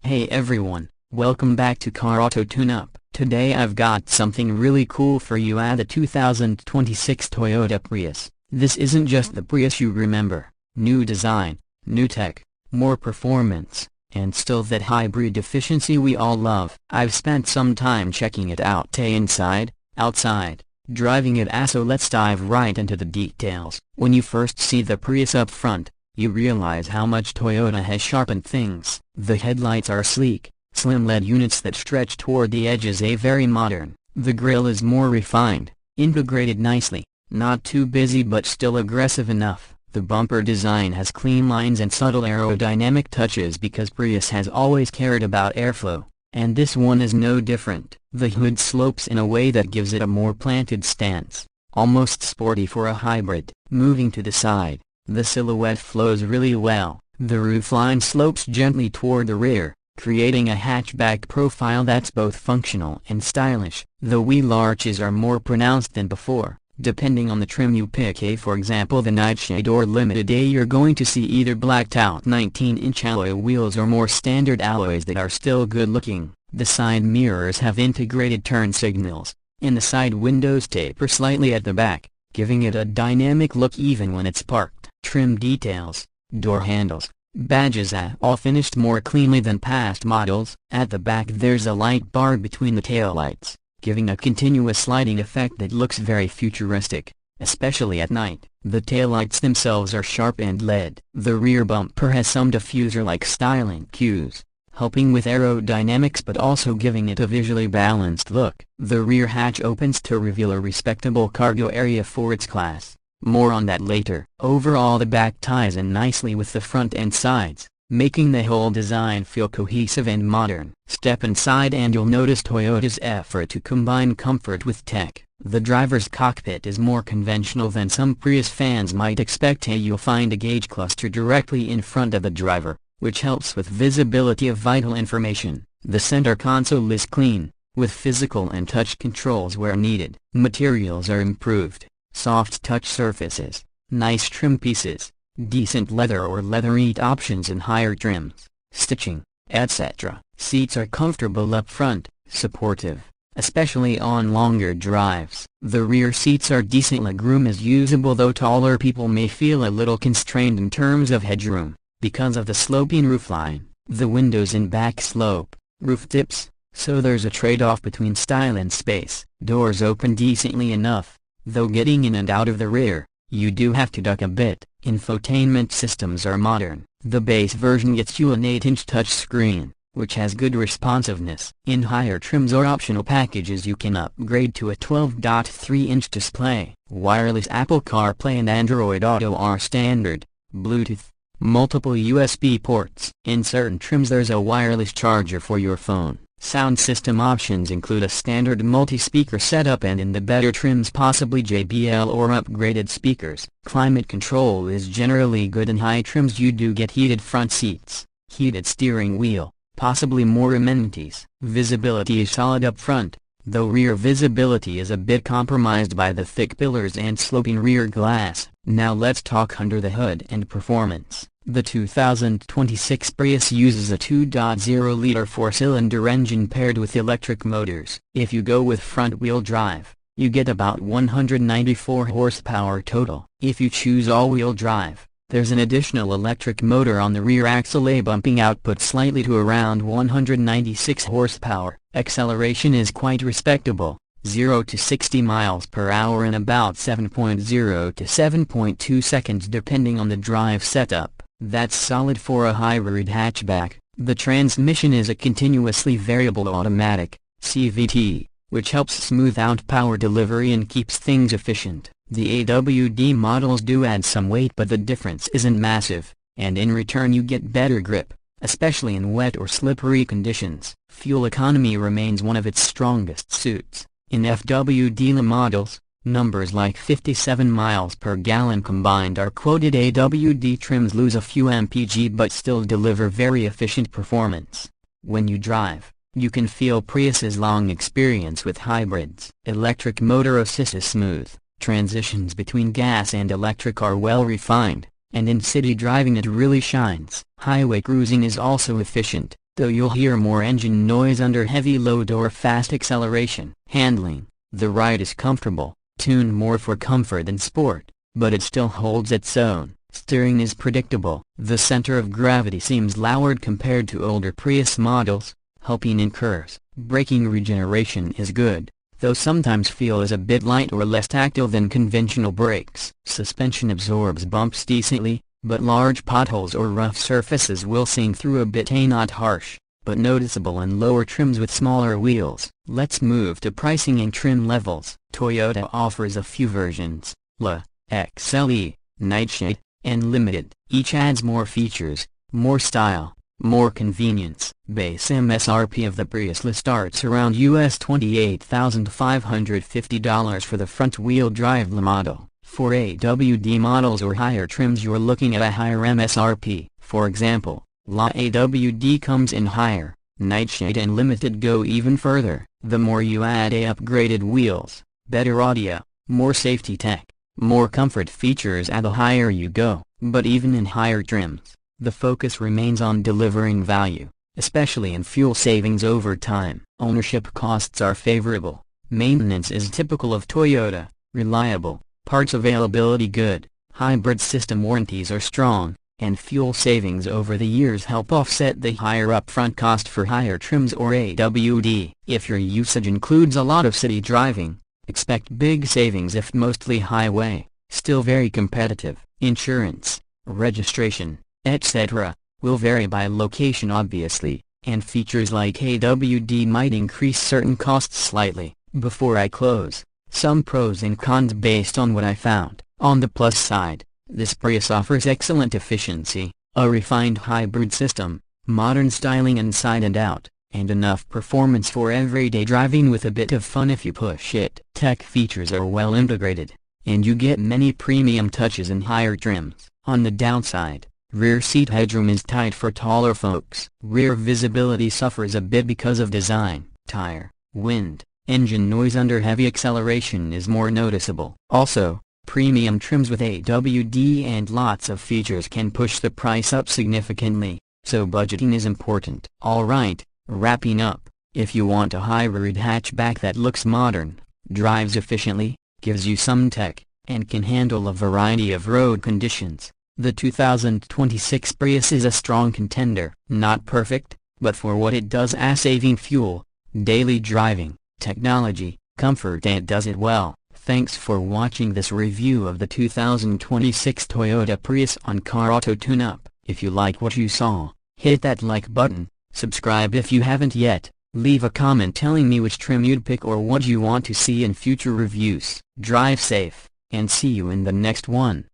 Hey everyone, welcome back to Car Auto Tune-Up. Today I've got something really cool for you at the 2026 Toyota Prius. This isn't just the Prius you remember. New design, new tech, more performance, and still that hybrid efficiency we all love. I've spent some time checking it out inside, outside, driving it, so let's dive right into the details. When you first see the Prius up front, you realize how much Toyota has sharpened things. The headlights are sleek, slim LED units that stretch toward the edges, very modern. The grille is more refined, integrated nicely, not too busy but still aggressive enough. The bumper design has clean lines and subtle aerodynamic touches because Prius has always cared about airflow, and this one is no different. The hood slopes in a way that gives it a more planted stance, almost sporty for a hybrid. Moving to the side, the silhouette flows really well. The roofline slopes gently toward the rear, creating a hatchback profile that's both functional and stylish. The wheel arches are more pronounced than before, depending on the trim you pick. For example, the Nightshade or Limited A, you're going to see either blacked out 19-inch alloy wheels or more standard alloys that are still good looking. The side mirrors have integrated turn signals, and the side windows taper slightly at the back, giving it a dynamic look even when it's parked. Trim details, door handles, badges all finished more cleanly than past models. At the back there's a light bar between the taillights, giving a continuous sliding effect that looks very futuristic, especially at night. The taillights themselves are sharp and LED. The rear bumper has some diffuser-like styling cues, helping with aerodynamics but also giving it a visually balanced look. The rear hatch opens to reveal a respectable cargo area for its class. More on that later. Overall, the back ties in nicely with the front and sides, making the whole design feel cohesive and modern. Step inside and you'll notice Toyota's effort to combine comfort with tech. The driver's cockpit is more conventional than some Prius fans might expect. You'll find a gauge cluster directly in front of the driver, which helps with visibility of vital information. The center console is clean, with physical and touch controls where needed. Materials are improved. Soft touch surfaces, nice trim pieces, decent leather or leatherette options in higher trims, stitching, etc. Seats are comfortable up front, supportive, especially on longer drives. The rear seats are decent. Legroom is usable, though taller people may feel a little constrained in terms of headroom, because of the sloping roofline. The windows in back slope, roof tips, so there's a trade-off between style and space. Doors open decently enough, though getting in and out of the rear, you do have to duck a bit. Infotainment systems are modern. The base version gets you an 8-inch touchscreen, which has good responsiveness. In higher trims or optional packages you can upgrade to a 12.3-inch display. Wireless Apple CarPlay and Android Auto are standard. Bluetooth, multiple USB ports. In certain trims there's a wireless charger for your phone. Sound system options include a standard multi-speaker setup and in the better trims possibly JBL or upgraded speakers. Climate control is generally good. In high trims you do get heated front seats, heated steering wheel, possibly more amenities. Visibility is solid up front, though rear visibility is a bit compromised by the thick pillars and sloping rear glass. Now let's talk under the hood and performance. The 2026 Prius uses a 2.0-liter four-cylinder engine paired with electric motors. If you go with front-wheel drive, you get about 194 horsepower total. If you choose all-wheel drive, there's an additional electric motor on the rear axle, bumping output slightly to around 196 horsepower. Acceleration is quite respectable, 0 to 60 miles per hour in about 7.0 to 7.2 seconds depending on the drive setup. That's solid for a hybrid hatchback. The transmission is a continuously variable automatic, CVT, which helps smooth out power delivery and keeps things efficient. The AWD models do add some weight, but the difference isn't massive, and in return you get better grip, especially in wet or slippery conditions. Fuel economy remains one of its strongest suits. In FWD models, numbers like 57 miles per gallon combined are quoted. AWD trims lose a few mpg but still deliver very efficient performance. When you drive, you can feel Prius's long experience with hybrids. Electric motor assist is smooth, transitions between gas and electric are well refined, and in city driving it really shines. Highway cruising is also efficient, though you'll hear more engine noise under heavy load or fast acceleration. Handling: the ride is comfortable, tuned more for comfort than sport, but it still holds its own. Steering is predictable. The center of gravity seems lowered compared to older Prius models, helping in curves. Braking regeneration is good, though sometimes feel is a bit light or less tactile than conventional brakes. Suspension absorbs bumps decently, but large potholes or rough surfaces will sing through a bit. Not harsh, but noticeable in lower trims with smaller wheels. Let's move to pricing and trim levels. Toyota offers a few versions: LE, XLE, Nightshade, and Limited. Each adds more features, more style, more convenience. Base MSRP of the Prius LE starts around US $28,550 for the front-wheel drive LE model. For AWD models or higher trims you're looking at a higher MSRP. For example, LE AWD comes in higher. Nightshade and Limited go even further. The more you add: upgraded wheels, better audio, more safety tech, more comfort features, the higher you go. But even in higher trims, the focus remains on delivering value, especially in fuel savings over time. Ownership costs are favorable. Maintenance is typical of Toyota: reliable, parts availability good, hybrid system warranties are strong, and fuel savings over the years help offset the higher upfront cost for higher trims or AWD. If your usage includes a lot of city driving, expect big savings if mostly highway. Still very competitive. Insurance, registration, etc., will vary by location obviously, and features like AWD might increase certain costs slightly. Before I close, some pros and cons based on what I found. On the plus side, this Prius offers excellent efficiency, a refined hybrid system, modern styling inside and out, and enough performance for everyday driving with a bit of fun if you push it. Tech features are well integrated, and you get many premium touches in higher trims. On the downside, rear seat headroom is tight for taller folks. Rear visibility suffers a bit because of design. Tire, wind, engine noise under heavy acceleration is more noticeable. Also, premium trims with AWD and lots of features can push the price up significantly, so budgeting is important. Alright, wrapping up, if you want a hybrid hatchback that looks modern, drives efficiently, gives you some tech, and can handle a variety of road conditions, the 2026 Prius is a strong contender. Not perfect, but for what it does: saving fuel, daily driving, technology, comfort, it does it well. Thanks for watching this review of the 2026 Toyota Prius on Car Auto Tune-Up. If you like what you saw, hit that like button, subscribe if you haven't yet, leave a comment telling me which trim you'd pick or what you want to see in future reviews. Drive safe, and see you in the next one.